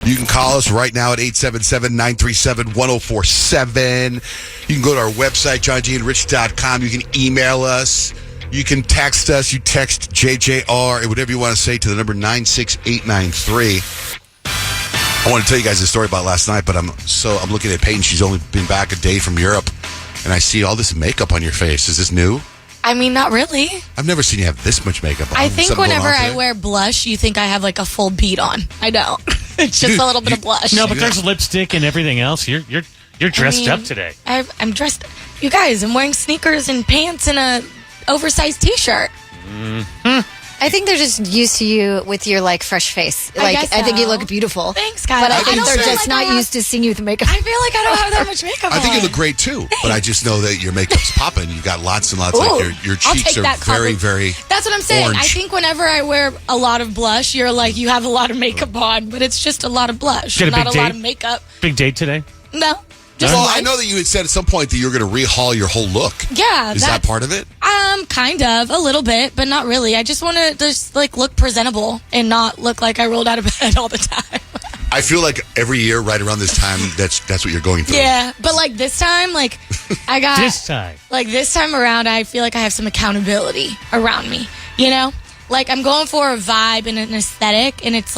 You can call us right now at 877-937-1047. You can go to our website, johnjandrich.com. You can email us. You can text us. You text JJR, whatever you want to say, to the number 96893. I want to tell you guys a story about last night, but I'm looking at Peyton. She's only been back a day from Europe, and I see all this makeup on your face. Is this new? I mean, not really. I've never seen you have this much makeup on. I think whenever I wear blush, you think I have like a full bead on. I don't. It's just a little bit of blush. No, but there's lipstick and everything else. You're dressed up today. I'm dressed. You guys, I'm wearing sneakers and pants and a oversized T-shirt. Mm-hmm. I think they're just used to you with your fresh face. I think you look beautiful. Thanks, guys. But I think they're just not used to seeing you with makeup. I feel like I don't have that much makeup on. I think you look great too. Thanks. But I just know that your makeup's popping. You got lots and lots. Your cheeks are very, very. That's what I'm saying. Orange. I think whenever I wear a lot of blush, you're like you have a lot of makeup on, but it's just a lot of blush, not a lot of makeup. Big date today? No. Well, I know that you had said at some point that you were going to rehaul your whole look. Yeah. Is that part of it? Kind of. A little bit, but not really. I just want to just look presentable and not look like I rolled out of bed all the time. I feel like every year right around this time, that's what you're going through. Yeah, but this time, I got... This time. This time around, I feel like I have some accountability around me, you know? I'm going for a vibe and an aesthetic, and it's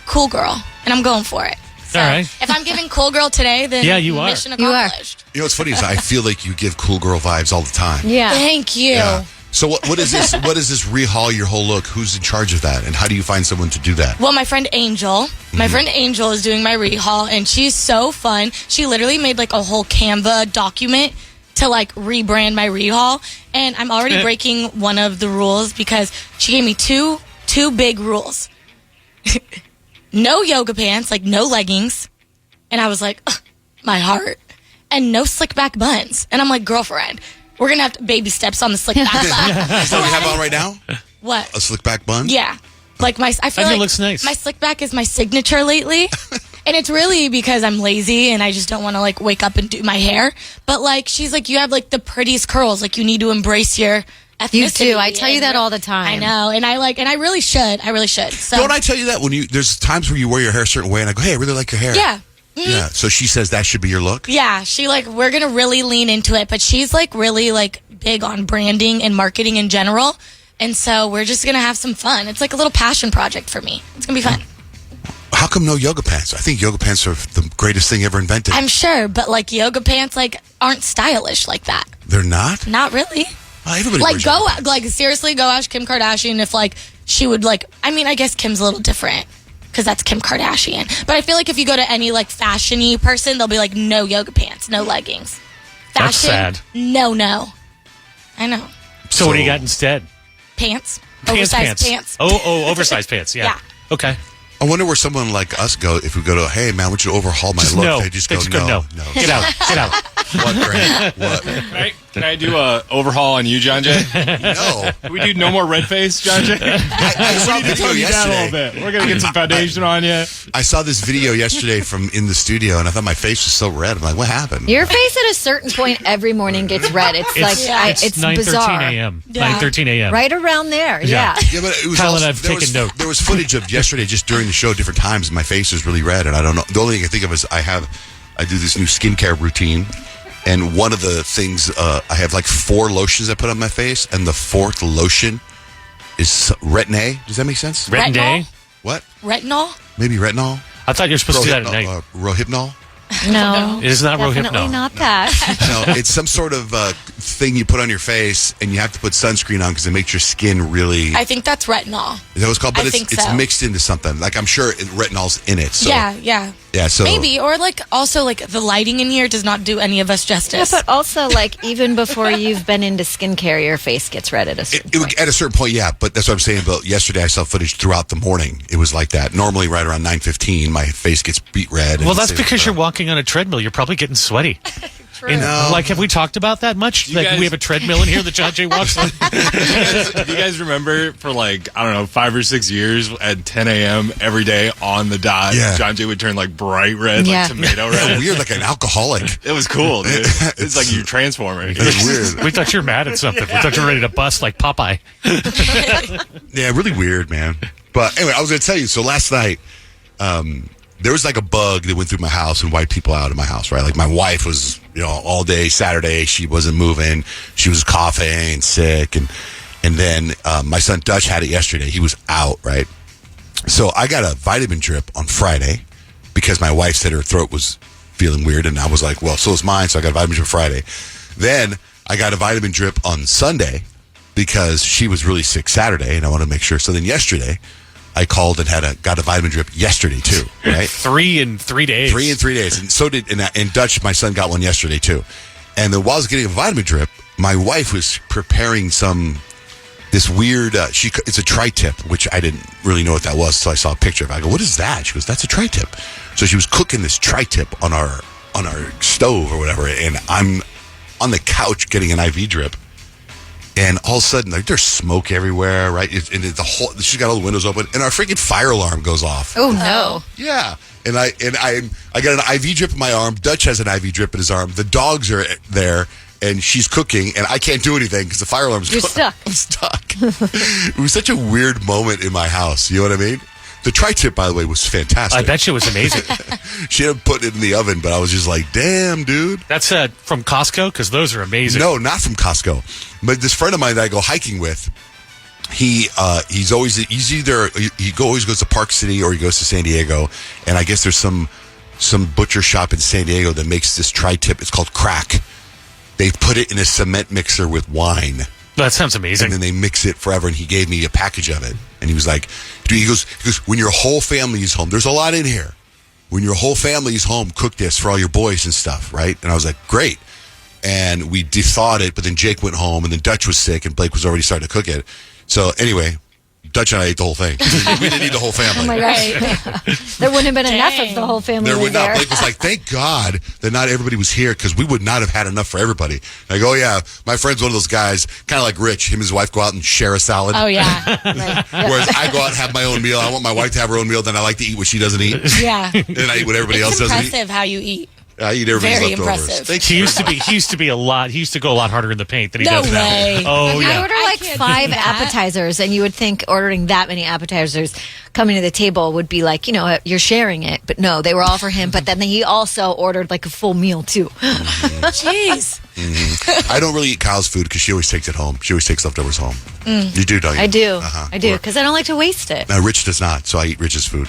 cool girl, and I'm going for it. So all right. If I'm giving cool girl today, then you mission accomplished. You know what's funny is I feel like you give cool girl vibes all the time. Yeah. Thank you. Yeah. So what is this? What is this rehaul your whole look? Who's in charge of that? And how do you find someone to do that? Well, my friend Angel. My friend Angel is doing my rehaul, and she's so fun. She literally made a whole Canva document to rebrand my rehaul, and I'm already breaking one of the rules because she gave me two big rules. No yoga pants, no leggings. And I was like, my heart. And no slick back buns. And I'm like, girlfriend, we're going to have baby steps on the slick back bun. Is that what you have on right now? What? A slick back bun? Yeah. I feel like it looks nice. My slick back is my signature lately. And it's really because I'm lazy and I just don't want to wake up and do my hair. But she's like, you have the prettiest curls. You need to embrace your ethnicity. You do. I tell you that all the time. I know. And I really should. I really should. So don't I tell you that when there's times where you wear your hair a certain way and I go, hey, I really like your hair. Yeah. Mm-hmm. Yeah. So she says that should be your look? Yeah. She we're going to really lean into it. But she's really big on branding and marketing in general. And so we're just going to have some fun. It's a little passion project for me. It's going to be fun. How come no yoga pants? I think yoga pants are the greatest thing ever invented. I'm sure. But yoga pants aren't stylish like that. They're not? Not really. Well, everybody wears yoga pants. Seriously, go ask Kim Kardashian if she would I guess Kim's a little different because that's Kim Kardashian. But I feel if you go to any fashion-y person, they'll be no yoga pants, no leggings. Fashion, that's sad. No. I know. So what do you got instead? Pants. Oversized pants. Oh, oversized pants. Yeah. Okay. I wonder where someone like us go if we go to, hey, man, I want you to overhaul my look. No. They just go, no. Get out. What, Grant? What? Can I do a overhaul on you, John Jay? No. Can we do no more red face, John Jay? I saw the video yesterday. A little bit. We're going to get some foundation on you. I saw this video yesterday from in the studio, and I thought my face was so red. I'm like, what happened? Your face at a certain point every morning gets red. It's it's 9:13 bizarre. a.m. Yeah. 9:13 a.m. Right around there. Yeah. Yeah, but it was Kyle also, and I've taken note. There was footage of yesterday just during the show, different times. My face is really red, and I don't know. The only thing I think of is I do this new skincare routine, and one of the things I have 4 lotions I put on my face, and the 4th lotion is Retin-A. Does that make sense? Retin-A? What? Retinol? Maybe retinol. I thought you were supposed to do that at night. Rohypnol. No. It is not Definitely Rohypnol. not that. No, it's some sort of thing you put on your face, and you have to put sunscreen on because it makes your skin really. I think that's retinol. Is that what it's called? But I think it's so. mixed into something. I'm sure retinol's in it. So. Yeah. Yeah, so maybe, or also the lighting in here does not do any of us Yeah, justice. but also, even before you've been into skincare, your face gets red at a certain point. At a certain point, yeah. But that's what I'm saying. But yesterday, I saw footage throughout the morning. It was like that. Normally, right around 9:15, my face gets beat red. Well, that's because you're walking on a treadmill. You're probably getting sweaty. True. Have we talked about that much? We have a treadmill in here that John Jay walks on. Do you guys remember for 5 or 6 years at 10 a.m. every day on the dot, John Jay would turn bright red, tomato red? Weird, like an alcoholic. It was cool, dude. It's like you transformer. It's weird. We thought you were mad at something. We thought you were ready to bust like Popeye. Yeah, really weird, man. But anyway, I was going to tell you. So last night, there was like a bug that went through my house and wiped people out of my house, right? Like my wife was, all day Saturday, she wasn't moving. She was coughing and sick. And then my son Dutch had it yesterday. He was out, right? So I got a vitamin drip on Friday because my wife said her throat was feeling weird. And I was like, well, so is mine. So I got a vitamin drip Friday. Then I got a vitamin drip on Sunday because she was really sick Saturday and I wanted to make sure. So then yesterday I called and got a vitamin drip yesterday too, right? 3 in 3 days. 3 in 3 days. And so did, and Dutch, my son, got one yesterday too. And then while I was getting a vitamin drip, my wife was preparing this weird, it's a tri-tip, which I didn't really know what that was. So I saw a picture of it. I go, what is that? She goes, that's a tri-tip. So she was cooking this tri-tip on our stove or whatever. And I'm on the couch getting an IV drip. And all of a sudden, there's smoke everywhere, right? She's got all the windows open, and our freaking fire alarm goes off. Oh no! Yeah, and I got an IV drip in my arm. Dutch has an IV drip in his arm. The dogs are there, and she's cooking, and I can't do anything because the fire alarm's going. You're stuck. I'm stuck. It was such a weird moment in my house. You know what I mean? The tri-tip, by the way, was fantastic. I bet you it was amazing. She had put it in the oven, but I was just like, damn, dude. That's from Costco? Because those are amazing. No, not from Costco. But this friend of mine that I go hiking with, he always goes to Park City or he goes to San Diego. And I guess there's some butcher shop in San Diego that makes this tri-tip. It's called Crack. They put it in a cement mixer with wine. That sounds amazing. And then they mix it forever, and he gave me a package of it. And he was like, dude, he goes, when your whole family is home, there's a lot in here. When your whole family is home, cook this for all your boys and stuff, right? And I was like, great. And we thawed it, but then Jake went home, and then Dutch was sick, and Blake was already starting to cook it. So anyway, Dutch and I ate the whole thing. We didn't eat the whole family. Oh my gosh. There wouldn't have been enough if the whole family there was would not. there. Blake was like, thank God that not everybody was here because we would not have had enough for everybody. And I go, oh, yeah, my friend's one of those guys, kind of like Rich. Him and his wife go out and share a salad. Oh, yeah. Right. Whereas I go out and have my own meal. I want my wife to have her own meal, then I like to eat what she doesn't eat. Yeah. And I eat what everybody else doesn't eat. It's impressive how you eat. I eat everybody's Very leftovers. impressive. He used to be a lot. He used to go a lot harder in the paint than he does now. No way. Oh I yeah. order like can't 5 do that. appetizers, and you would think ordering that many appetizers coming to the table would be like, you're sharing it. But no, they were all for him. But then he also ordered like a full meal too. Jeez. I don't really eat Kyle's food because she always takes it home. She always takes leftovers home. You do, don't you? I do. Uh-huh. I do, because I don't like to waste it. No, Rich does not, so I eat Rich's food.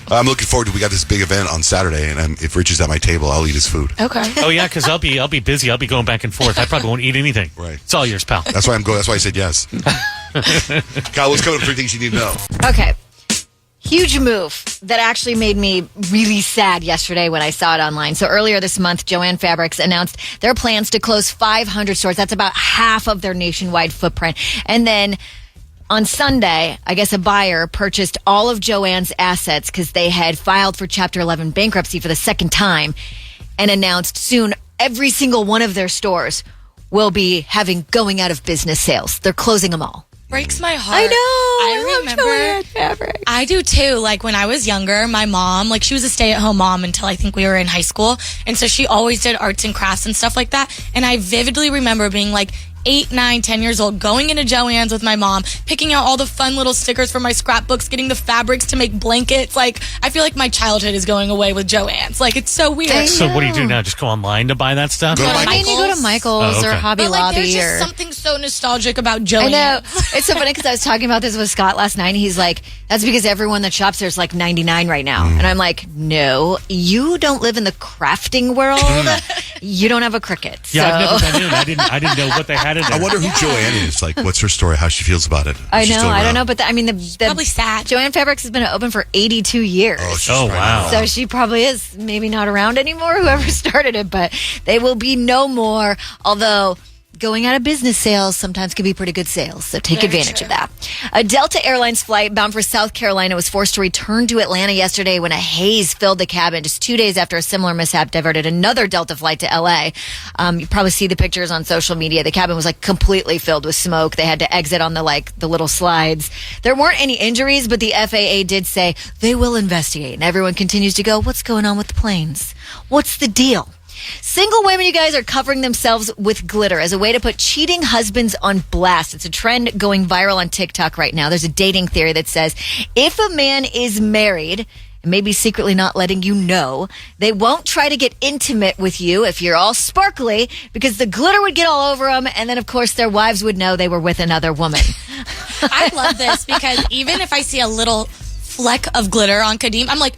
I'm looking forward to. We got this big event on Saturday, and if Rich is at my table, I'll eat his food. Okay. Oh yeah, because I'll be busy. I'll be going back and forth. I probably won't eat anything. Right. It's all yours, pal. That's why I'm going. That's why I said yes. Kyle, what's coming up? 3 things you need to know. Okay. Huge move that actually made me really sad yesterday when I saw it online. So earlier this month, Joann Fabrics announced their plans to close 500 stores. That's about half of their nationwide footprint. And then on Sunday, I guess a buyer purchased all of Joann's assets because they had filed for Chapter 11 bankruptcy for the second time and announced soon every single one of their stores will be having going out of business sales. They're closing them all. Breaks my heart. I know. I remember. love Joann Fabrics. I do too. Like when I was younger, my mom, she was a stay-at-home mom until I think we were in high school. And so she always did arts and crafts and stuff like that. And I vividly remember being 8, 9, 10 years old, going into Joann's with my mom, picking out all the fun little stickers for my scrapbooks, getting the fabrics to make blankets. I feel like my childhood is going away with Joann's. It's so weird. So what do you do now? Just go online to buy that stuff? Go to I mean, you go to Michael's or Hobby But Lobby there's just or something so nostalgic about Joann's. I know. It's so funny because I was talking about this with Scott last night, and he's like, that's because everyone that shops there's 99 right now. And I'm like, no, you don't live in the crafting world. You don't have a Cricut. Yeah, so. I've never been in. I didn't know what they had in there. I wonder who Joann is. What's her story? How she feels about it? I She's know. still I don't around. know. But the probably sad. Joann Fabrics has been open for 82 years. She's Oh, right wow. now. So she probably is maybe not around anymore, whoever started it, but they will be no more. Although going out of business sales sometimes can be pretty good sales, so take Very advantage true. of that. A Delta Airlines flight bound for South Carolina was forced to return to Atlanta yesterday when a haze filled the cabin just 2 days after a similar mishap diverted another Delta flight to LA. You probably see the pictures on social media. The cabin was completely filled with smoke. They had to exit on the little slides. There weren't any injuries, but the FAA did say they will investigate. And everyone continues to go, what's going on with the planes? What's the deal? Single women, you guys, are covering themselves with glitter as a way to put cheating husbands on blast. It's a trend going viral on TikTok right now. There's a dating theory that says if a man is married and maybe secretly not letting you know. They won't try to get intimate with you if you're all sparkly, because the glitter would get all over them, and then, of course, their wives would know they were with another woman. I love this because even if I see a little fleck of glitter on Kadeem, I'm like,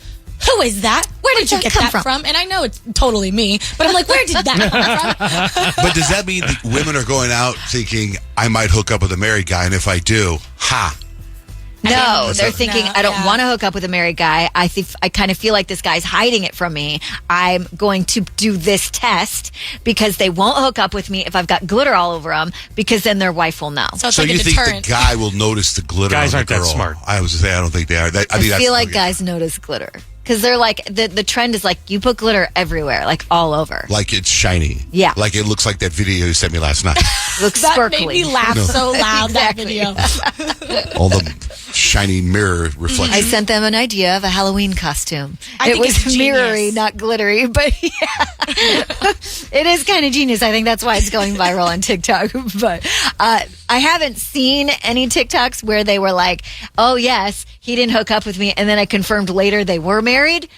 who is that? Where did you get that from? And I know it's totally me, but I'm like, where did that come from? But does that mean that women are going out thinking, I might hook up with a married guy, and if I do, No, they're thinking, I don't want to hook up with a married guy. I kind of feel like this guy's hiding it from me. I'm going to do this test because they won't hook up with me if I've got glitter all over them, because then their wife will know. So it's So like you a think deterrent. the guy will notice the glitter Guys on the aren't girl? that smart. I was to say, I don't think they are. I feel like guys notice glitter. Because they're like, the trend is like, you put glitter everywhere, like all over. Like it's shiny. Yeah. Like it looks like that video you sent me last night. Looks That sparkly. made me laugh so loud, Exactly. that video. All the shiny mirror reflections. I sent them an idea of a Halloween costume. I It think was it's genius. mirrory, not glittery, but yeah. It is kind of genius. I think that's why it's going viral on TikTok. But I haven't seen any TikToks where they were like, oh, yes, he didn't hook up with me. And then I confirmed later they were married.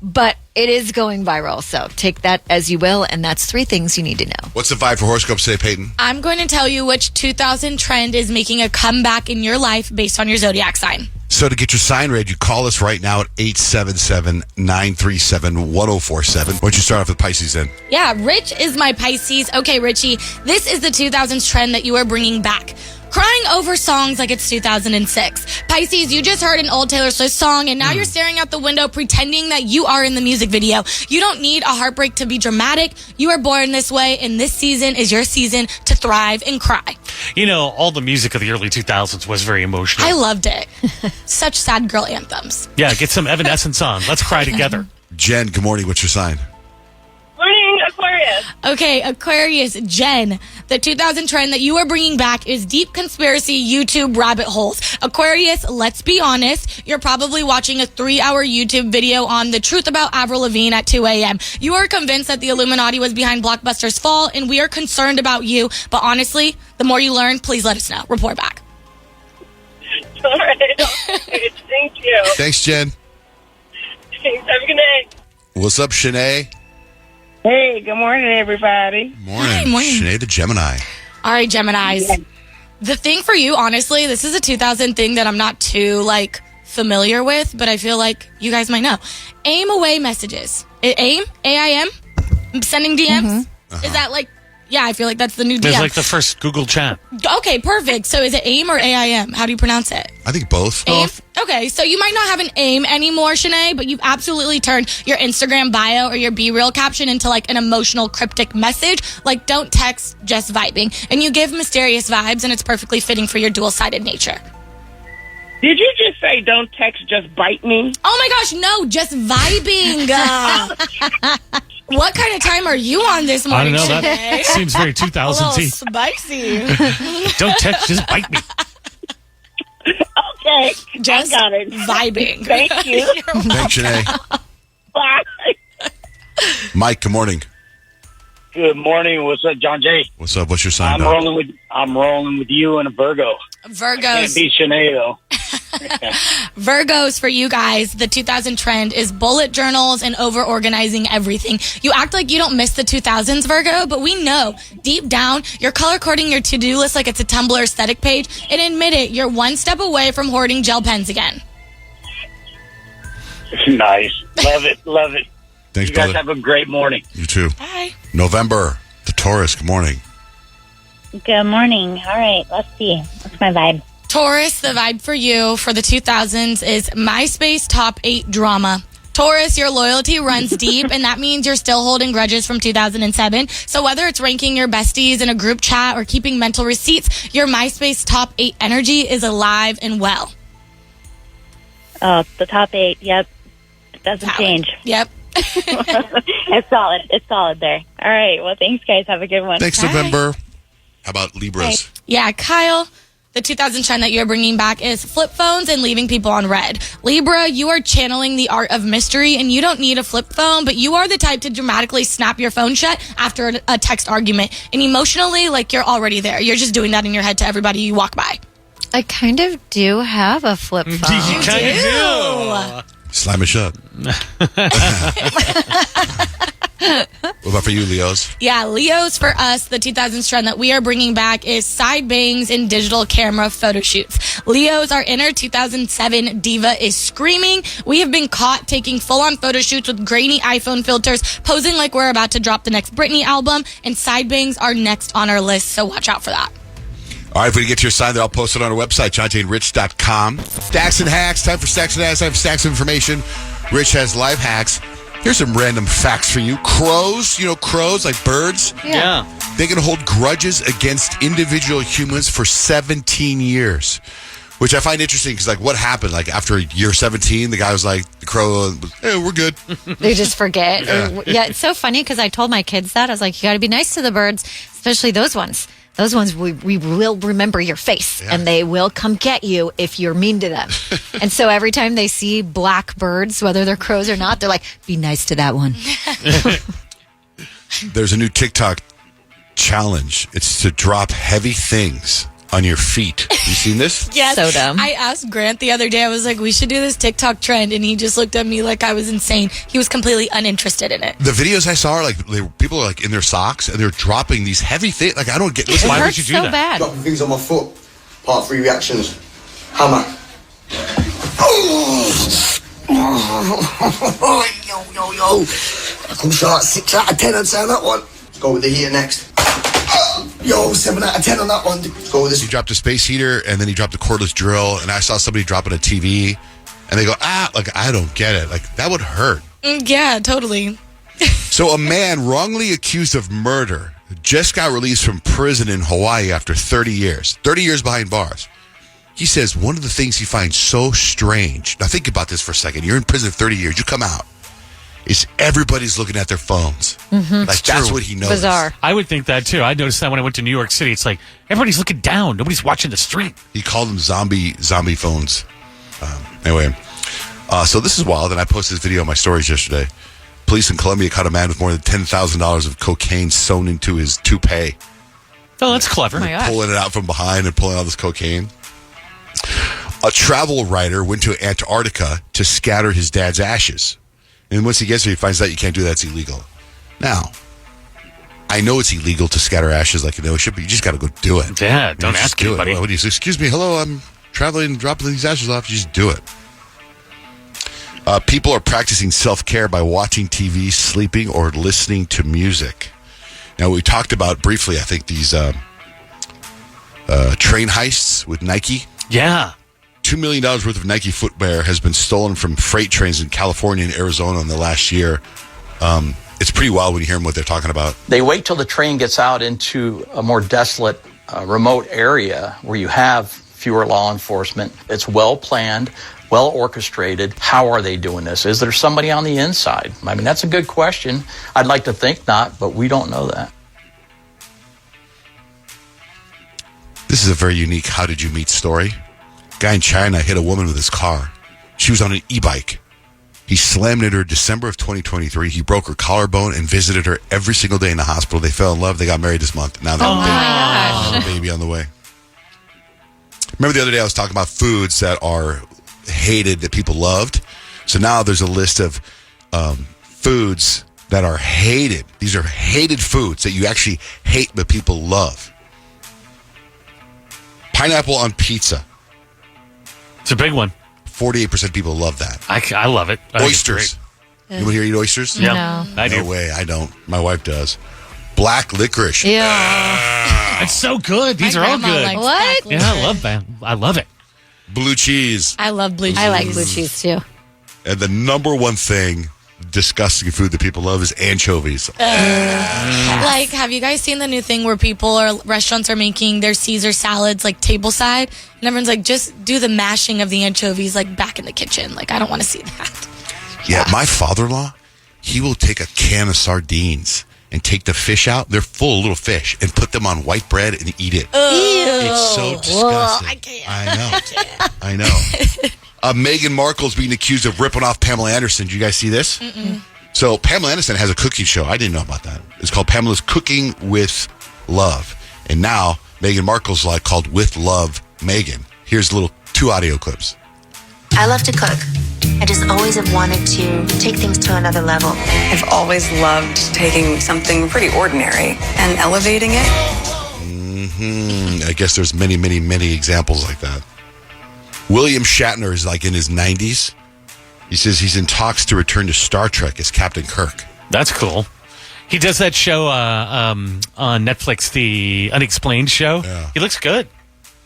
But it is going viral. So take that as you will. And that's 3 things you need to know. What's the vibe for horoscopes today, Peyton? I'm going to tell you which 2000 trend is making a comeback in your life based on your zodiac sign. So to get your sign read, you call us right now at 877-937-1047. Why don't you start off with Pisces then? Yeah, Rich is my Pisces. Okay, Richie, this is the 2000s trend that you are bringing back. Crying over songs like it's 2006. Pisces, you just heard an old Taylor Swift song, and now you're staring out the window pretending that you are in the music video. You don't need a heartbreak to be dramatic. You are born this way, and this season is your season to thrive and cry. You know, all the music of the early 2000s was very emotional. I loved it. Such sad girl anthems. Yeah, get some Evanescence on. Let's cry together. Jen, good morning. What's your sign? Morning, Aquarius. Okay, Aquarius, Jen, the 2000 trend that you are bringing back is deep conspiracy YouTube rabbit holes. Aquarius, let's be honest, you're probably watching a 3-hour YouTube video on the truth about Avril Lavigne at 2 a.m. You are convinced that the Illuminati was behind Blockbuster's fall, and we are concerned about you. But honestly, the more you learn, please let us know. Report back. All right. Thank you. Thanks, Jen. Thanks. Have a good night. What's up, Shanae? Hey, good morning, everybody. Morning. Hi, morning. Shanae the Gemini. All right, Geminis. The thing for you, honestly, this is a 2000 thing that I'm not too, familiar with, but I feel like you guys might know. Aim away messages. AIM? AIM? Sending DMs? Is that yeah, I feel like that's the new It's DM. like the first Google chat. Okay, perfect. So is it AIM or AIM? How do you pronounce it? I think both. AIM? Okay, so you might not have an AIM anymore, Shanae, but you've absolutely turned your Instagram bio or your Be Real caption into an emotional cryptic message. Don't text, just vibing. And you give mysterious vibes, and it's perfectly fitting for your dual-sided nature. Did you just say don't text, just bite me? Oh my gosh, no, just vibing. What kind of time are you on this I morning, don't know. That Shanae? seems very A little spicy. Don't text, just bite me. Okay. Just I got it. vibing. Thank you. Thanks, Shanae. Bye. Mike, good morning. Good morning. What's up, John Jay? What's up? What's your sign, I'm dog? rolling with you and a Virgo. Can't Virgos. be Shanae though. Virgos for you guys, the 2000 trend is bullet journals and over organizing everything. You act like you don't miss the 2000s, Virgo, but we know deep down you're color coding your to-do list like it's a Tumblr aesthetic page, and admit it, you're one step away from hoarding gel pens again. Nice. Love it. Love it. Thanks, You guys brother. have a great morning. You too. Bye. November, the Taurus, good morning. Good morning. All right, let's see. What's my vibe? Taurus, the vibe for you for the 2000s is MySpace top 8 drama. Taurus, your loyalty runs deep, and that means you're still holding grudges from 2007. So whether it's ranking your besties in a group chat or keeping mental receipts, your MySpace top 8 energy is alive and well. Oh, the top 8. Yep. It doesn't Valid. change. Yep. It's solid. It's solid there. All right. Well, thanks, guys. Have a good one. Thanks, Bye. November. How about Libras? Yeah, Kyle, the 2000 trend that you're bringing back is flip phones and leaving people on red. Libra, you are channeling the art of mystery, and you don't need a flip phone, but you are the type to dramatically snap your phone shut after a text argument. And emotionally, you're already there. You're just doing that in your head to everybody you walk by. I kind of do have a flip phone. You kind of do. Slam it shut. What about for you, Leos? Yeah, Leos for us, the 2000s trend that we are bringing back is side bangs and digital camera photo shoots. Leos, our inner 2007 diva is screaming. We have been caught taking full-on photo shoots with grainy iPhone filters, posing like we're about to drop the next Britney album, and side bangs are next on our list, so watch out for that. All right, if we get to your sign, then I'll post it on our website, JohnJaneRich.com. Stacks and hacks. Time for stacks and hacks. I have stacks of information. Rich has live hacks. Here's some random facts for you. Crows, crows like birds? Yeah. They can hold grudges against individual humans for 17 years, which I find interesting because, what happened? After year 17, the guy was like, the crow, hey, we're good. They just forget. Yeah, it's so funny because I told my kids that. I was like, you got to be nice to the birds, especially those ones. Those ones, we will remember your face, and they will come get you if you're mean to them. And so every time they see black birds, whether they're crows or not, they're like, be nice to that one. There's a new TikTok challenge. It's to drop heavy things on your feet. You seen this? Yes. So dumb. I asked Grant the other day, I was like, we should do this TikTok trend, and he just looked at me like I was insane. He was completely uninterested in it. The videos I saw are people are in their socks and they're dropping these heavy things. I don't get. Listen, Why It would hurts you do so that? bad. Dropping things on my foot. Part 3 reactions. Hammer. Yo. I come short 6 out of 10 I'd say on that one. Let's go with the heater next. Yo, 7 out of 10 on that one. Let's go with this. he dropped a space heater and then he dropped a cordless drill, and I saw somebody dropping a TV, and they go, I don't get it. That would hurt. Yeah, totally. So a man wrongly accused of murder just got released from prison in Hawaii after 30 years. 30 years behind bars. He says one of the things he finds so strange. Now think about this for a second. You're in prison 30 years. You come out. Is everybody's looking at their phones. That's what he knows. Bizarre. I would think that too. I noticed that when I went to New York City. It's like everybody's looking down. Nobody's watching the street. He called them zombie phones. Anyway, so this is wild, and I posted this video on my stories yesterday. Police in Colombia caught a man with more than $10,000 of cocaine sewn into his toupee. Oh, that's clever. Oh my gosh. Pulling it out from behind and pulling out this cocaine. A travel writer went to Antarctica to scatter his dad's ashes. And once he gets there, he finds out you can't do that. It's illegal. Now, I know it's illegal to scatter ashes like an ocean, but you just got to go do it. Yeah, don't Just ask do anybody. it. What do you say? Excuse me, hello, I'm traveling, dropping these ashes off. You just do it. People are practicing self-care by watching TV, sleeping, or listening to music. Now, we talked about briefly, I think, these train heists with Nike. Yeah. $2 million worth of Nike footwear has been stolen from freight trains in California and Arizona in the last year. It's pretty wild when you hear them what they're talking about. They wait till the train gets out into a more desolate, remote area where you have fewer law enforcement. It's well planned, well orchestrated. How are they doing this? Is there somebody on the inside? I mean, that's a good question. I'd like to think not, but we don't know that. This is a very unique how did you meet story. Guy in China hit a woman with his car. She was on an e-bike. He slammed into her December of 2023. He broke her collarbone and visited her every single day in the hospital. They fell in love. They got married this month. Now they have a baby on the way. Remember the other day I was talking about foods that are hated that people loved? So now there's a list of foods that are hated. These are hated foods that you actually hate but people love. Pineapple on pizza. It's a big one. 48% of people love that. I love it. I think it's Oysters. great. Anyone here eat oysters? Yeah, No. I do. No way, I don't. My wife does. Black licorice. Yeah. It's so good. These My are all grandma good. likes What? black Yeah, I licorice. love that. I love it. Blue cheese. I love blue cheese. I like blue cheese too. And the number one thing, disgusting food that people love is anchovies. Like, have you guys seen the new thing where restaurants are making their Caesar salads like tableside? And everyone's like, just do the mashing of the anchovies like back in the kitchen. Like, I don't want to see that. Yeah, my father-in-law, he will take a can of sardines and take the fish out. They're full of little fish and put them on white bread and eat it. It's so disgusting. I can't. I know. Meghan Markle's being accused of ripping off Pamela Anderson. Did you guys see this? Mm-mm. So Pamela Anderson has a cooking show. I didn't know about that. It's called Pamela's Cooking with Love. And now Meghan Markle's called With Love Meghan. Here's little 2 audio clips. I love to cook. I just always have wanted to take things to another level. I've always loved taking something pretty ordinary and elevating it. I guess there's many, many, many examples like that. William Shatner is like in his 90s. He says he's in talks to return to Star Trek as Captain Kirk. That's cool. He does that show on Netflix, the Unexplained show. Yeah. He looks good.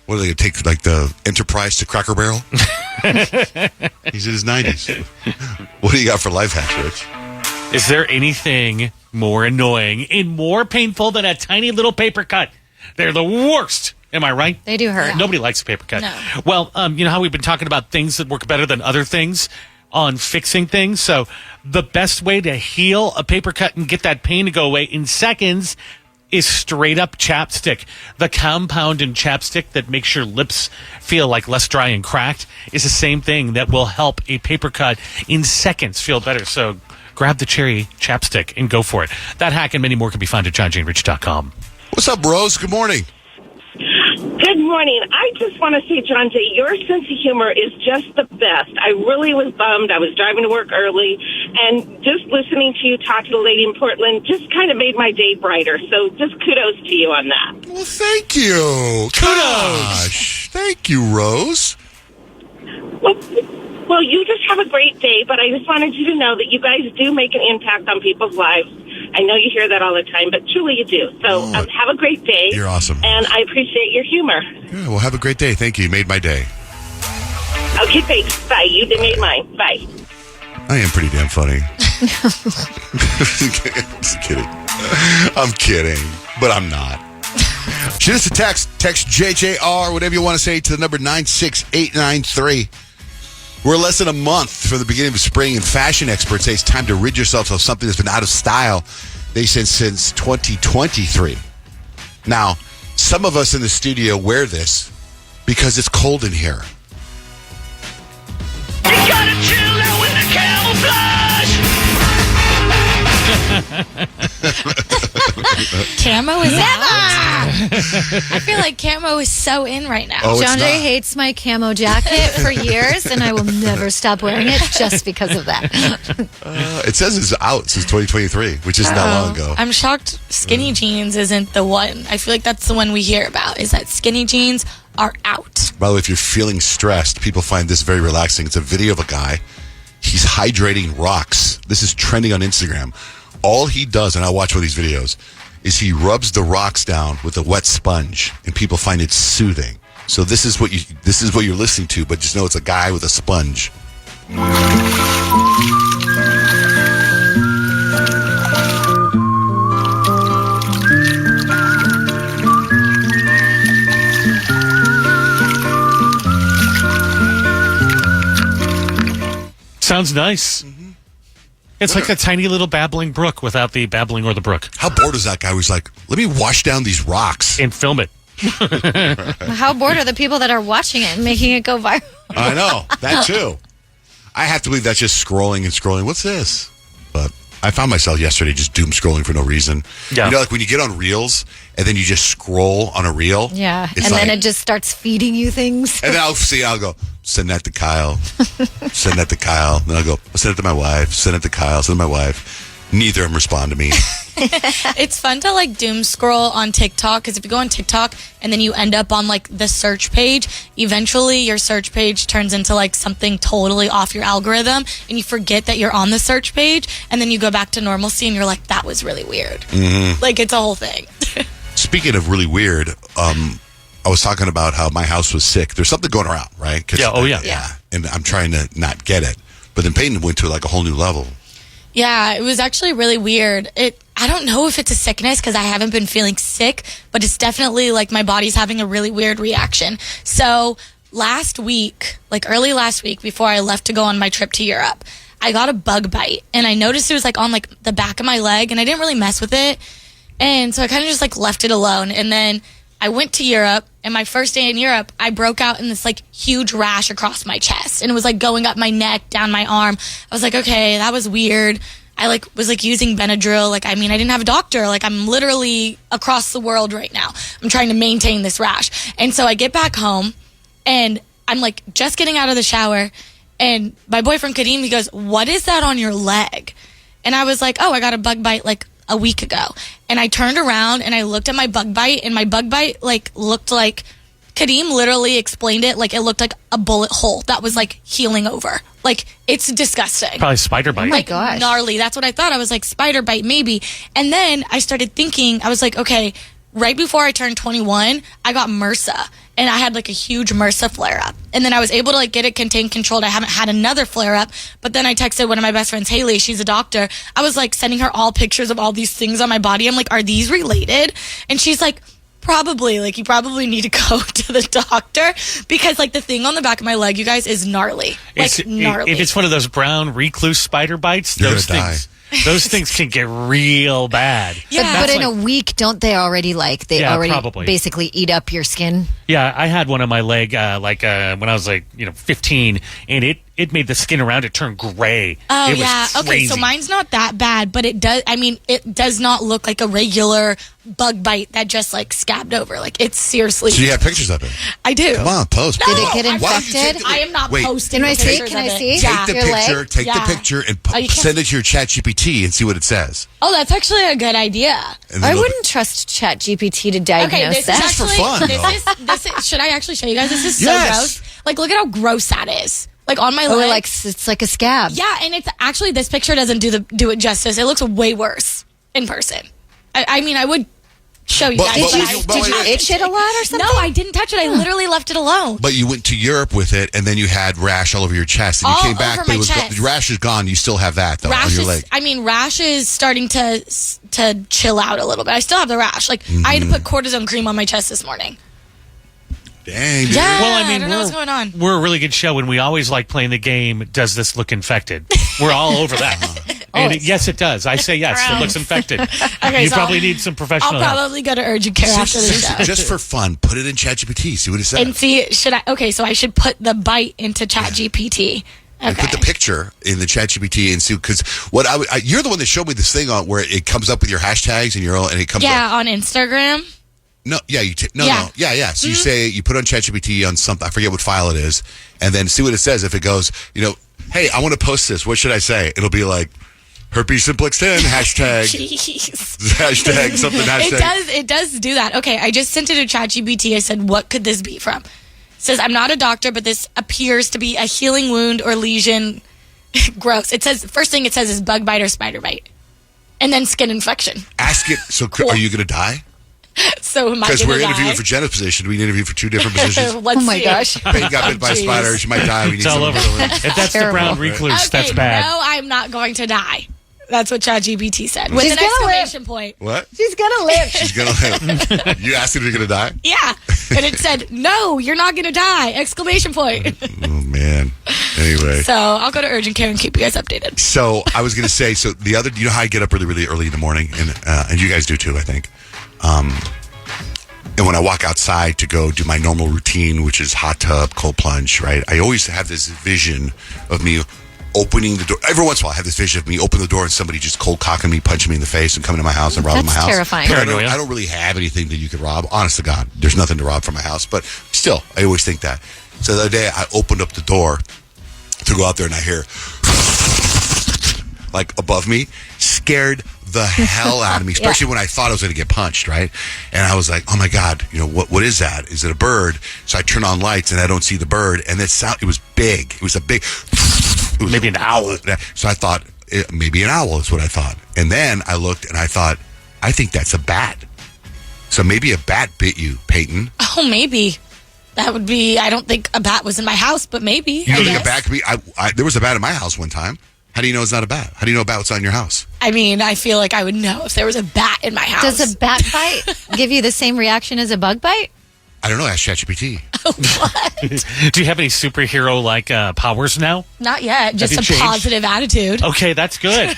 What are they going to take, like the Enterprise to Cracker Barrel? He's in his 90s. What do you got for life hacks, Rich? Is there anything more annoying and more painful than a tiny little paper cut? They're the worst. Am I right? They do hurt. Nobody likes a paper cut. No. Well, you know how we've been talking about things that work better than other things on fixing things? So the best way to heal a paper cut and get that pain to go away in seconds is straight up chapstick. The compound in chapstick that makes your lips feel like less dry and cracked is the same thing that will help a paper cut in seconds feel better. So grab the cherry chapstick and go for it. That hack and many more can be found at johnjanerich.com. What's up, Rose? Good morning. Good morning. I just want to say, John Jay, your sense of humor is just the best. I really was bummed. I was driving to work early, and just listening to you talk to the lady in Portland just kind of made my day brighter. So just kudos to you on that. Well, thank you. Gosh. Thank you, Rose. Well, you just have a great day, but I just wanted you to know that you guys do make an impact on people's lives. I know you hear that all the time, but truly you do. So have a great day. You're awesome. And I appreciate your humor. Yeah, well, have a great day. Thank you. You made my day. Okay, thanks. Bye. You made mine. Bye. I am pretty damn funny. Just kidding. I'm kidding, but I'm not. Shoot us a text. Text JJR, whatever you want to say, to the number 96893. We're less than a month from the beginning of spring, and fashion experts say it's time to rid yourself of something that's been out of style, they said, since 2023. Now, some of us in the studio wear this because it's cold in here. You gotta chill out with the camouflage. Camo is out. I feel like camo is so in right now. Oh, John Jay hates my camo jacket for years, and I will never stop wearing it just because of that. It says it's out since 2023, which isn't that long ago. I'm shocked skinny jeans isn't the one. I feel like that's the one we hear about, is that skinny jeans are out. By the way, if you're feeling stressed, people find this very relaxing. It's a video of a guy. He's hydrating rocks. This is trending on Instagram. All he does, and I watch one of these videos, is he rubs the rocks down with a wet sponge, and people find it soothing. So this is what you're listening to, but just know it's a guy with a sponge. Sounds nice. It's like a tiny little babbling brook without the babbling or the brook. How bored is that guy who's like, let me wash down these rocks and film it? How bored are the people that are watching it and making it go viral? I know, that too. I have to believe that's just scrolling and scrolling. What's this? But I found myself yesterday just doom scrolling for no reason. Yeah. You know, like when you get on Reels and then you just scroll on a reel. Yeah, it's and like, then it just starts feeding you things. And then I'll go, send that to Kyle. Send that to Kyle. Then I'll go, send it to my wife. Send it to Kyle. Send it to my wife. Neither of them respond to me. It's fun to like doom scroll on TikTok, because if you go on TikTok and then you end up on like the search page, eventually your search page turns into like something totally off your algorithm, and you forget that you're on the search page, and then you go back to normalcy and you're like, that was really weird. Mm-hmm. Like, it's a whole thing. Speaking of really weird, I was talking about how my house was sick. There's something going around, right? Yeah. And I'm trying to not get it. But then Peyton went to like a whole new level. Yeah, it was actually really weird. I don't know if it's a sickness because I haven't been feeling sick, but it's definitely like my body's having a really weird reaction. So last week, like early last week, before I left to go on my trip to Europe, I got a bug bite, and I noticed it was like on like the back of my leg, and I didn't really mess with it. And so I kind of just like left it alone. And then I went to Europe, and my first day in Europe, I broke out in this like huge rash across my chest, and it was like going up my neck, down my arm. I was like, okay, that was weird. I like was like using Benadryl. Like, I mean, I didn't have a doctor. Like, I'm literally across the world right now. I'm trying to maintain this rash. And so I get back home, and I'm like just getting out of the shower, And my boyfriend Kadeem, he goes, "What is that on your leg?" And I was like, "Oh, I got a bug bite like a week ago." And I turned around and I looked at my bug bite, and my bug bite like looked like, Kadeem literally explained it like it looked like a bullet hole that was like healing over. Like, it's disgusting. Probably spider bite. Oh my gosh. Gnarly. That's what I thought. I was like, spider bite, maybe. And then I started thinking, I was like, okay, right before I turned 21, I got MRSA. And I had like a huge MRSA flare up. And then I was able to like get it contained, controlled. I haven't had another flare up. But then I texted one of my best friends, Haley. She's a doctor. I was like sending her all pictures of all these things on my body. I'm like, are these related? And she's like, probably. Like, you probably need to go to the doctor because like the thing on the back of my leg, you guys, is gnarly. Like, gnarly. If it's one of those brown recluse spider bites, You're those gonna die. things. Those things can get real bad. Yeah. But in a week, don't they already probably. basically eat up your skin? Yeah, I had one on my leg when I was 15, and it made the skin around it turn gray. Oh, it was yeah. crazy. Okay, so mine's not that bad, but it does not look like a regular bug bite that just like scabbed over. Like, it's seriously. So you have pictures of it? I do. Come on, post. Did it get Why don't you take infected? the- I am not Wait. posting. Can I see? pictures Can I of it. see? Yeah. Take the Your picture. leg? Take Yeah. the picture and Oh, you can't- send it to your ChatGPT and see what it says. Oh, that's actually a good idea. And then I look- wouldn't trust ChatGPT to diagnose Okay, this that. is Just for actually fun, this is. Should I actually show you guys? This is so Yes. gross. Like, look at how gross that is. Like on my Oh, leg. like it's like a scab. Yeah, and it's actually, this picture doesn't do it justice. It looks way worse in person. I mean, I would show you But- guys. but but would I you- did but not- wait, itch it a lot or something? No, I didn't touch it. I literally left it alone. But you went to Europe with it, and then you had rash all over your chest, and you All came back, over but my it was chest. the rash is gone. You still have that though on your leg. Rash is starting to chill out a little bit. I still have the rash. Like, I had to put cortisone cream on my chest this morning. Dang, dude. Yeah. Well, I mean, don't know what's going on. We're a really good show, and we always like playing the game, does this look infected? We're all over that. Yes, it does. I say yes, it looks infected. Okay, You so probably need some professional I'll help. probably go to urgent care after the show. Just for fun, put it in ChatGPT. See what it says. And see, so I should put the bite into ChatGPT. Okay. And put the picture in the ChatGPT and see, because what you're the one that showed me this thing on where it comes up with your hashtags and it comes up. Yeah, on Instagram. No, yeah, yeah. So you Mm-hmm. say, you put on ChatGPT on something, I forget what file it is, and then see what it says. If it goes, hey, I want to post this, what should I say? It'll be like, herpes simplex 10, hashtag, Jeez. hashtag something, hashtag. It does do that. Okay, I just sent it to ChatGPT. I said, what could this be from? It says, I'm not a doctor, but this appears to be a healing wound or lesion. Gross. It says, first thing it says is bug bite or spider bite. And then skin infection. Ask it, so are you going to die? So am I Because gonna we're interviewing die? for Jenna's position. We interview for two different positions. Let's Oh my see. gosh. Peyton got bit by a Jeez. spider. She might die. We need It's all someone over. to If that's the Terrible. brown recluse, Okay, that's bad. no, I'm not going to die. That's what ChatGPT said. With She's an gonna live. exclamation point. What? She's gonna live. She's going to live. You asked if you're going to die? Yeah. And it said, no, you're not going to die. Exclamation point. Oh, man. Anyway. So I'll go to urgent care and keep you guys updated. So I was going to say, you know how I get up really, really early in the morning, and you guys do too, I think. And when I walk outside to go do my normal routine, which is hot tub, cold plunge, right? I always have this vision of me opening the door. Every once in a while, I have this vision of me opening the door and somebody just cold cocking me, punching me in the face, and coming to my house and robbing That's my house. terrifying. But Paranoia. I don't really have anything that you could rob. Honest to God, there's nothing to rob from my house. But still, I always think that. So the other day, I opened up the door to go out there, and I hear like above me, scared the hell out of me, especially when I thought I was going to get punched, right? And I was like, oh my God, what is that? Is it a bird? So I turn on lights and I don't see the bird, and it was big. It was a big, Maybe an owl. So I thought, maybe an owl is what I thought. And then I looked and I thought, I think that's a bat. So maybe a bat bit you, Peyton. Oh, maybe. That would be, I don't think a bat was in my house, but maybe. You I don't think guess. a bat could be? There was a bat in my house one time. How do you know it's not a bat? How do you know a bat's on your house? I mean, I feel like I would know if there was a bat in my house. Does a bat bite give you the same reaction as a bug bite? I don't know. Ask ChatGPT. Do you have any superhero-like powers now? Not yet. Just you a changed? positive attitude. Okay, that's good.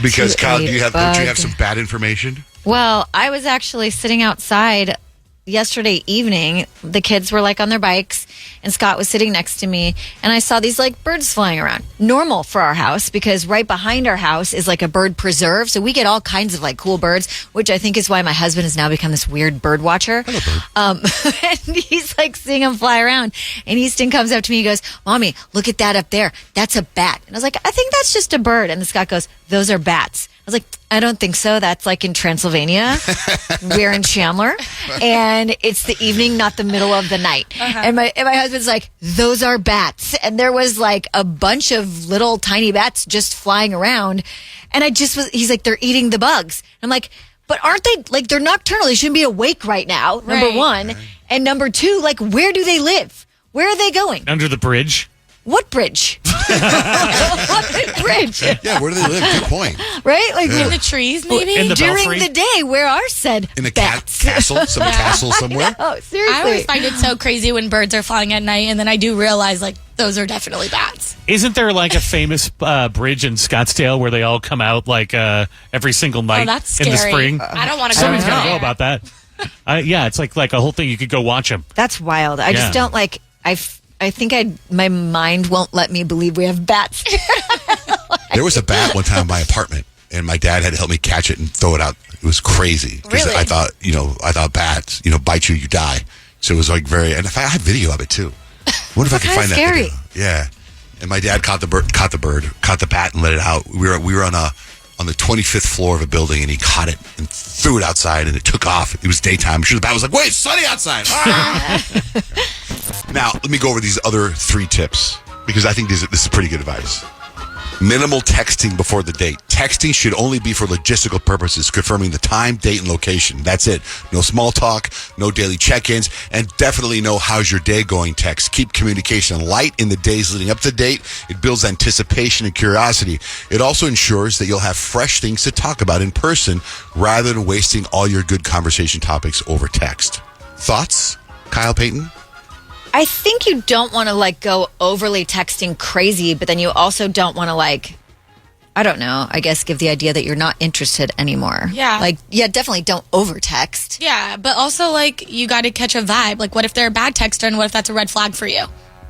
Because Kyle, don't you have bug. some bad information? Well, I was actually sitting outside yesterday evening. The kids were like on their bikes, and Scott was sitting next to me, and I saw these like birds flying around. Normal for our house, because right behind our house is like a bird preserve, so we get all kinds of like cool birds, which I think is why my husband has now become this weird bird watcher. Hello, bird. And he's like seeing them fly around, and Easton comes up to me, he goes, "Mommy, look at that up there. That's a bat." And I was like, "I think that's just a bird." And Scott goes, "Those are bats." I was like, "I don't think so. That's like in Transylvania. We're in Chandler, and it's the evening, not the middle of the night." And my husband's like, "Those are bats." And there was like a bunch of little tiny bats just flying around. And he's like, "They're eating the bugs." And I'm like, "But aren't they, like, they're nocturnal. They shouldn't be awake right now," number one. And number two, like, where do they live? Where are they going? Under the bridge. What bridge? What bridge? Yeah, where do they live? Good point. Right? Like in the trees, maybe? In the during belfry. the day, where are said In a bats? castle, some castle somewhere. Oh, seriously. I always find it so crazy when birds are flying at night, and then I do realize, like, those are definitely bats. Isn't there like a famous bridge in Scottsdale where they all come out like every single night that's in the scary. spring? I don't want to go Somebody's got to there. know about that. Yeah, it's like a whole thing. You could go watch them. That's wild. I just don't like. I think my mind won't let me believe we have bats. There was a bat one time in my apartment, and my dad had to help me catch it and throw it out. It was crazy. Because Really? I thought bats, bite you, you die. So it was like and I have video of it too. What if I could find that scary. video? Yeah. And my dad caught the bat and let it out. We were on the 25th floor of a building, and he caught it and threw it outside, and it took off. It was daytime. I'm sure the bat was like, "Wait, it's sunny outside." Now, let me go over these other 3 tips, because I think this is pretty good advice. Minimal texting before the date. Texting should only be for logistical purposes, confirming the time, date, and location. That's it. No small talk, no daily check-ins, and definitely no "how's your day going" text. Keep communication light in the days leading up to the date. It builds anticipation and curiosity. It also ensures that you'll have fresh things to talk about in person rather than wasting all your good conversation topics over text. Thoughts, Kyle Payton? I think you don't want to like go overly texting crazy, but then you also don't want to like, I don't know, I guess give the idea that you're not interested anymore. Yeah. Like, yeah, definitely don't over text. Yeah, but also, like, you got to catch a vibe. Like, what if they're a bad texter, and what if that's a red flag for you?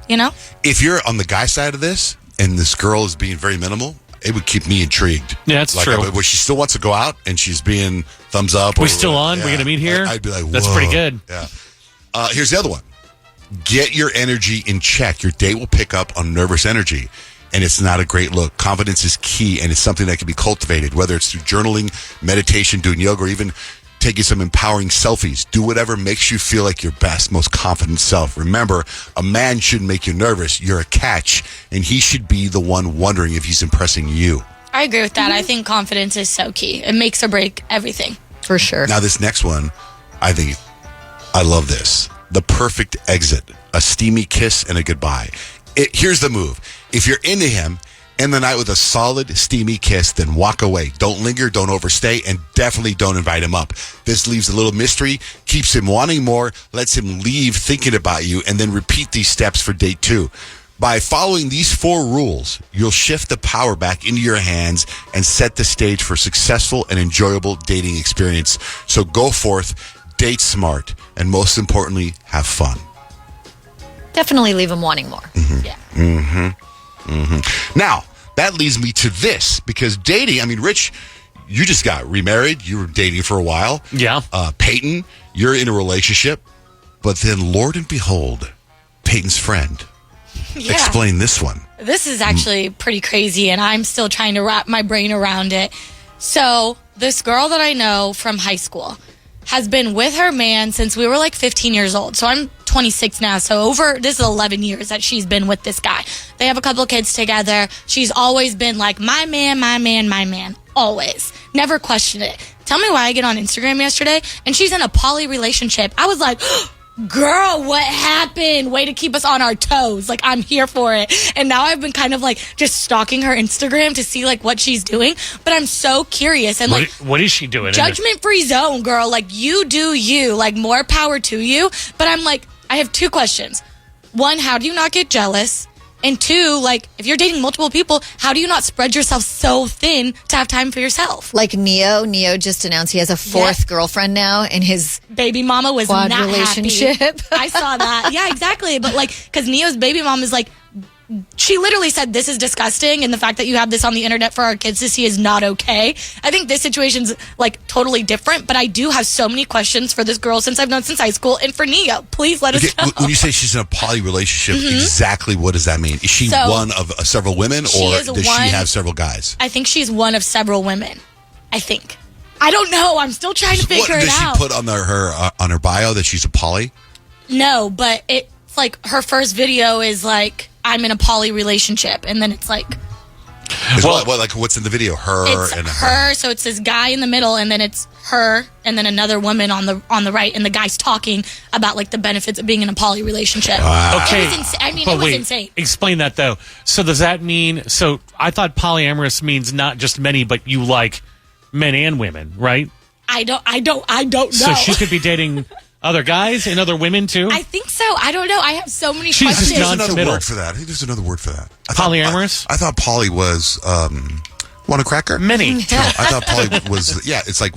You know? If you're on the guy side of this, and this girl is being very minimal, it would keep me intrigued. Yeah, that's like, true. When she still wants to go out, and she's being thumbs up. We still on? We gonna meet here? I'd be like, whoa. That's pretty good. Yeah. Here's the other one. Get your energy in check. Your date will pick up on nervous energy, and it's not a great look. Confidence is key, and it's something that can be cultivated, whether it's through journaling, meditation, doing yoga, or even taking some empowering selfies. Do whatever makes you feel like your best, most confident self. Remember, a man shouldn't make you nervous. You're a catch, and he should be the one wondering if he's impressing you. I agree with that. I think confidence is so key. It makes or break everything. For sure. Now, this next one, I love this. The perfect exit. A steamy kiss and a goodbye. Here's the move. If you're into him, end the night with a solid, steamy kiss, then walk away. Don't linger, don't overstay, and definitely don't invite him up. This leaves a little mystery, keeps him wanting more, lets him leave thinking about you, and then repeat these steps for date 2. By following these 4 rules, you'll shift the power back into your hands and set the stage for successful and enjoyable dating experience. So go forth, date smart, and most importantly, have fun. Definitely leave them wanting more. Mm-hmm. Yeah. Mm-hmm. Mm-hmm. Now, that leads me to this, because dating, I mean, Rich, you just got remarried. You were dating for a while. Yeah. Peyton, you're in a relationship. But then, Lord and behold, Peyton's friend. Yeah. Explain this one. This is actually pretty crazy, and I'm still trying to wrap my brain around it. So, this girl that I know from high school has been with her man since we were like 15 years old. So I'm 26 now. So this is 11 years that she's been with this guy. They have a couple of kids together. She's always been like, my man, my man, my man. Always. Never questioned it. Tell me why I get on Instagram yesterday and she's in a poly relationship. I was like, girl, what happened? Way to keep us on our toes. Like, I'm here for it. And now I've been kind of like just stalking her Instagram to see like what she's doing. But I'm so curious. And like, what is she doing? Judgment free zone, girl. Like, you do you. Like, more power to you. But I'm like, I have 2 questions. One, how do you not get jealous? And 2, like, if you're dating multiple people, how do you not spread yourself so thin to have time for yourself? Like Neo just announced he has a 4th girlfriend now, and his baby mama was quad not relationship. Happy. I saw that. Yeah, exactly. But like, because Neo's baby mom is like, she literally said, this is disgusting, and the fact that you have this on the internet for our kids to see is not okay. I think this situation's like totally different, but I do have so many questions for this girl since I've known since high school, and for Neo. Please let us know. When you say she's in a poly relationship, exactly what does that mean? Is she one of several women, or does she have several guys? I think she's one of several women. I think. I don't know. I'm still trying to figure it out. Does she put on her bio that she's a poly? No, but it's like her first video is like, I'm in a poly relationship, and then it's like, like what's in the video? Her. So it's this guy in the middle, and then it's her, and then another woman on the right, and the guy's talking about like the benefits of being in a poly relationship. Wow. Okay, it was insane. Explain that though. So does that mean? So I thought polyamorous means not just many, but you like men and women, right? I don't know. So she could be dating other guys and other women too? I think so. I don't know. I have so many She's questions. just There's another word for that. I think there's another word for that. Polyamorous? I thought poly was, want a cracker? Many. No, I thought poly was, it's like,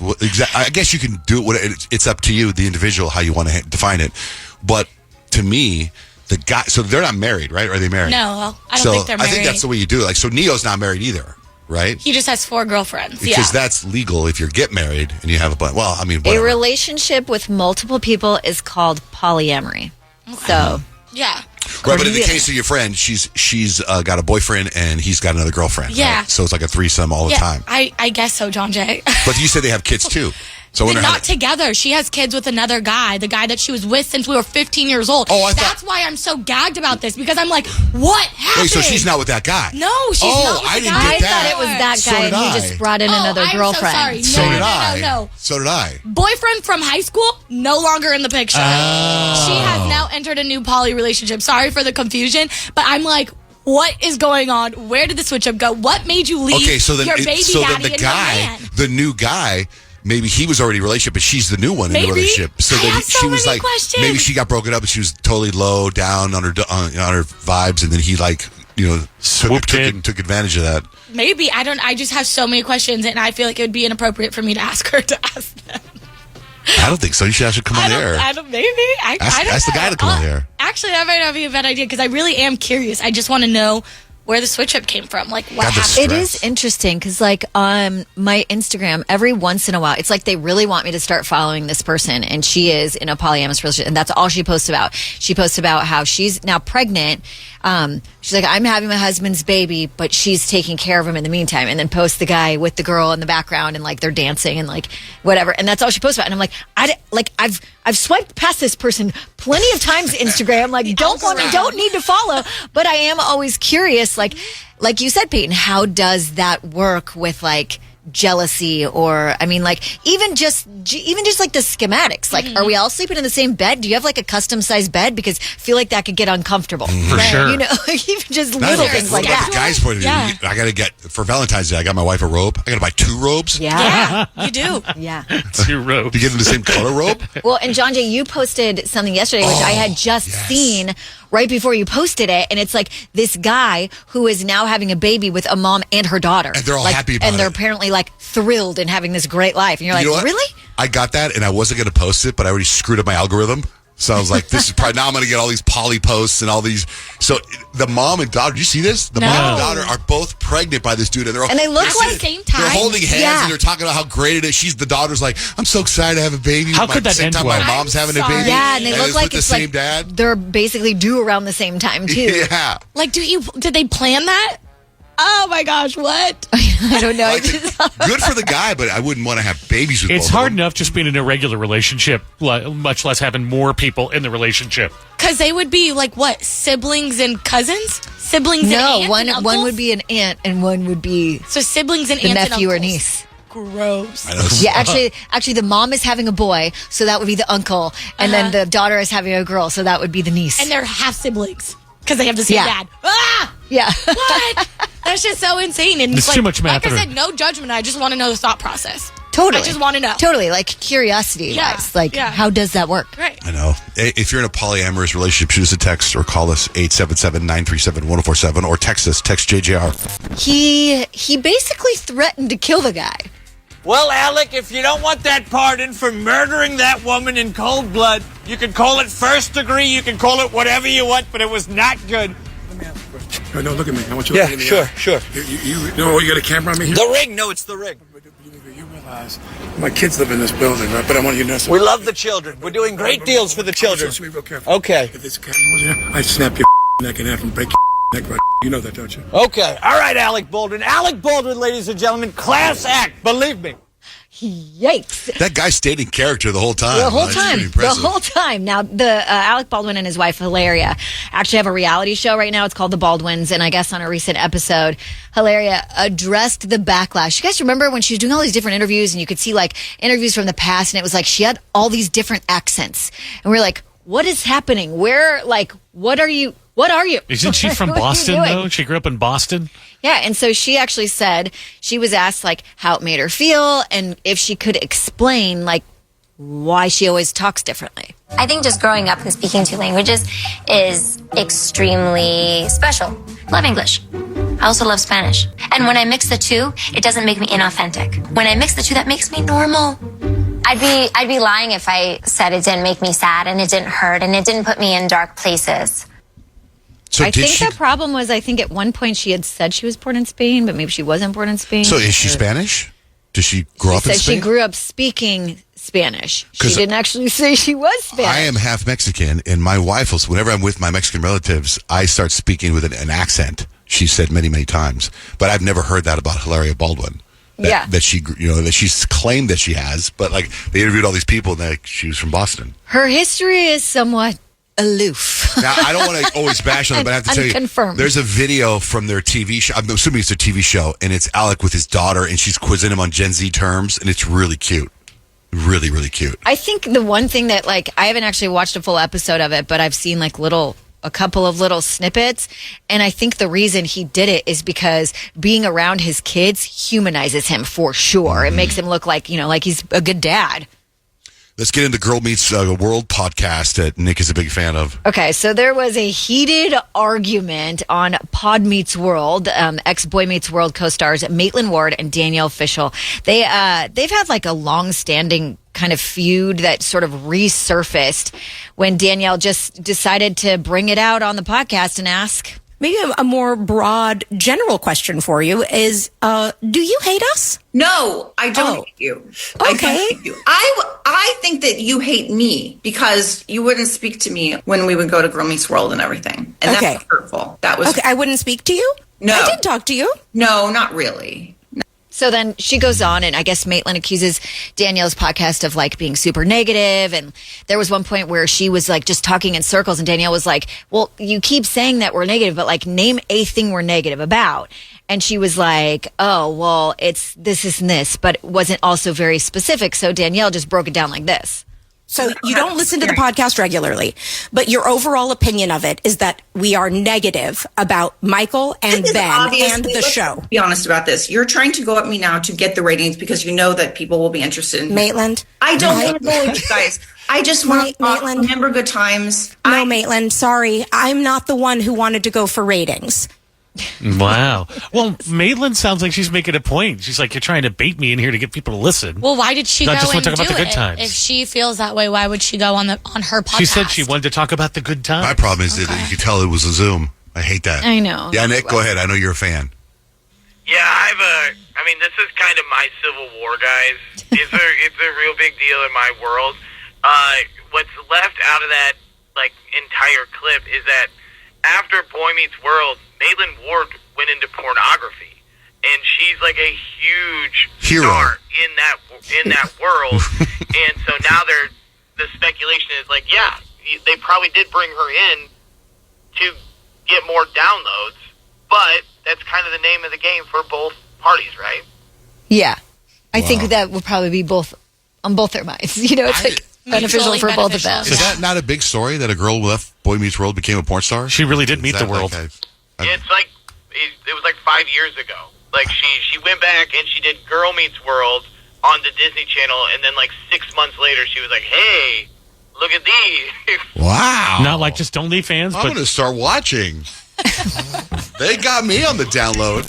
I guess you can do it. It's up to you, the individual, how you want to define it. But to me, the guy, so they're not married, right? Or are they married? No, I don't think they're married. I think that's the way you do it. Like, so Neo's not married either. Right? He just has 4 girlfriends. Because that's legal if you get married and you have a bunch. Well, I mean, whatever. A relationship with multiple people is called polyamory. Okay. So, yeah. Right, but in the case of your friend, she's got a boyfriend and he's got another girlfriend. Yeah. Right? So it's like a threesome all the time. I guess so, John Jay. But you said they have kids too. So not together. She has kids with another guy, the guy that she was with since we were 15 years old. Oh, that's why I'm so gagged about this, because I'm like, what happened? Wait, so she's not with that guy? No, she's not with I the didn't guy. get that. I thought it was that guy, and he just brought in another girlfriend. I'm so sorry. No. So did I. Boyfriend from high school, no longer in the picture. She has now entered a new poly relationship. Sorry for the confusion, but I'm like, what is going on? Where did the switch up go? What made you leave your baby daddy and man? The new guy, maybe he was already in a relationship, but she's the new one in the relationship. So then she was like, maybe she got broken up and she was totally low down on her vibes, and then he took advantage of that. Maybe. I just have so many questions, and I feel like it would be inappropriate for me to ask her to ask them. I don't think so. You should actually come on the air. Ask the guy to come on the air. Actually, that might not be a bad idea, because I really am curious. I just want to know where the switch up came from. Like, what happened? It is interesting because, like, on my Instagram, every once in a while, it's like they really want me to start following this person, and she is in a polyamorous relationship, and that's all she posts about. She posts about how she's now pregnant. She's like, I'm having my husband's baby, but she's taking care of him in the meantime, and then posts the guy with the girl in the background, and like they're dancing and like whatever, and that's all she posts about. And I'm like, I've swiped past this person plenty of times Instagram. Like, don't need to follow, but I am always curious. Like you said, Peyton, how does that work with like jealousy, or I mean, like even just like the schematics, like are we all sleeping in the same bed? Do you have like a custom sized bed? Because I feel like that could get uncomfortable for sure, you know. Even just little things like that. The guy's point of view, I gotta get for Valentine's Day, I got my wife a robe. I gotta buy 2 robes. Yeah, you do. Yeah, 2 robes. Do you get them the same color robe? Well, and John Jay, you posted something yesterday which I had just seen right before you posted it, and it's like this guy who is now having a baby with a mom and her daughter, and they're all happy about it, and they're apparently like thrilled and having this great life, and you're like, really? I got that, and I wasn't going to post it, but I already screwed up my algorithm. So I was like, this is probably, now I'm going to get all these poly posts and all these. So the mom and daughter, did you see this? The mom and daughter are both pregnant by this dude. And they look like at the same time. They're holding hands and they're talking about how great it is. The daughter's like, I'm so excited to have a baby. How could that end well? My mom's having a baby. Yeah, and they look like it's the same dad. They're basically due around the same time too. Yeah. Like, did they plan that? Oh my gosh, what? I don't know. Good for the guy, but I wouldn't want to have babies with It's both hard of them. enough just being in a regular relationship, much less having more people in the relationship. Because they would be like, what, siblings and cousins? Siblings and aunts and uncles? One would be an aunt and one would be so siblings and the aunts nephew and or niece. Gross. Yeah, actually, the mom is having a boy, so that would be the uncle, and then the daughter is having a girl, so that would be the niece. And they're half siblings because they have the same dad. Ah! Yeah. What? That's just so insane. And It's too much math. Like I said, no judgment. I just want to know the thought process. Totally. I just want to know. Totally, like curiosity wise. Like, how does that work? Right. I know. If you're in a polyamorous relationship, shoot us a text or call us 877-937-1047 or text us. Text JJR. He basically threatened to kill the guy. Well, Alec, if you don't want that pardon for murdering that woman in cold blood, you can call it first degree, you can call it whatever you want, but it was not good. Let me ask a question. No, look at me. I want you to look at me. Sure. You know, you got a camera on me here? The rig? No, it's the rig. You realize my kids live in this building, right? But I want you to know something. We love the children. We're doing great deals for the children. Just be real careful. Okay. If this camera was here, I'd snap your neck in half and break your neck right. You know that, don't you? Okay. All right, Alec Baldwin. Alec Baldwin, ladies and gentlemen, class act. Believe me. Yikes. That guy stayed in character the whole time. The whole That's time. pretty The impressive. whole time. Now, the Alec Baldwin and his wife, Hilaria, actually have a reality show right now. It's called The Baldwins. And I guess on a recent episode, Hilaria addressed the backlash. You guys remember when she was doing all these different interviews and you could see like interviews from the past and it was like she had all these different accents. And we are like, what is happening? Where, like, what are you? What are you? Isn't she from What are you Boston, doing? though? She grew up in Boston? Yeah, and so she actually said she was asked like how it made her feel and if she could explain like why she always talks differently. I think just growing up and speaking two languages is extremely special. Love English. I also love Spanish. And when I mix the two, it doesn't make me inauthentic. When I mix the two, that makes me normal. I'd be lying if I said it didn't make me sad and it didn't hurt and it didn't put me in dark places. So I think the problem was I think at one point she had said she was born in Spain, but maybe she wasn't born in Spain. So is she Spanish? Does she grow up in said Spain? she grew up speaking Spanish. She didn't actually say she was Spanish. I am half Mexican, and my wife will, whenever I'm with my Mexican relatives, I start speaking with an accent. She said many, many times. But I've never heard that about Hilaria Baldwin. That she, that she's claimed that she has. But like they interviewed all these people, and like, she was from Boston. Her history is somewhat aloof. Now, I don't want to always bash on them, but I have to tell you, Unconfirmed. there's a video from their TV show. I'm assuming it's a TV show, and it's Alec with his daughter, and she's quizzing him on Gen Z terms, and it's really cute. Really, really cute. I think the one thing that, like, I haven't actually watched a full episode of it, but I've seen, like, a couple of little snippets, and I think the reason he did it is because being around his kids humanizes him for sure. It makes him look like, like he's a good dad. Let's get into Girl Meets World podcast that Nick is a big fan of. Okay, so there was a heated argument on Pod Meets World. Ex-Boy Meets World co-stars Maitland Ward and Danielle Fishel. They've had like a long-standing kind of feud that sort of resurfaced when Danielle just decided to bring it out on the podcast and ask. Maybe a more broad, general question for you is, do you hate us? No, I don't hate you. Okay. I don't hate you. I think that you hate me because you wouldn't speak to me when we would go to Girl Meets World and everything. And that's hurtful. That was okay. I wouldn't speak to you? No. I did talk to you. No, not really. So then she goes on, and I guess Maitland accuses Danielle's podcast of like being super negative. And there was one point where she was like just talking in circles, and Danielle was like, well, you keep saying that we're negative, but like name a thing we're negative about. And she was like, oh, well, it's this and this, but it wasn't also very specific. So Danielle just broke it down like this. So you don't listen to the podcast regularly, but your overall opinion of it is that we are negative about Michael and Ben and the show. Be honest about this. You're trying to go at me now to get the ratings because you know that people will be interested in Maitland. I don't want to go with you guys. I just want to remember good times. No, Maitland, sorry. I'm not the one who wanted to go for ratings. Wow. Well, Maitland sounds like she's making a point. She's like, you're trying to bait me in here to get people to listen. Well, why did she go just and want to talk about do the good it? times. If she feels that way, why would she go on her podcast? She said she wanted to talk about the good times. My problem is that you could tell it was a Zoom. I hate that. I know. Yeah, Nick, go ahead. I know you're a fan. Yeah, I mean, this is kind of my Civil War, guys. It's a real big deal in my world. What's left out of that, like, entire clip is that after Boy Meets World, Maitland Ward went into pornography, and she's like a huge star in that world. And so now the speculation is like, yeah, they probably did bring her in to get more downloads, but that's kind of the name of the game for both parties, right? Yeah. I think that would probably be on both their minds. It's like beneficial for both of them. Is that not a big story that a girl left Boy Meets World, became a porn star? She really did meet the world. It's like it was like 5 years ago. Like she went back and she did Girl Meets World, on the Disney Channel, and then like 6 months later, she was like, "Hey, look at these." Wow. Not like just OnlyFans, I'm but going to start watching. They got me on the download.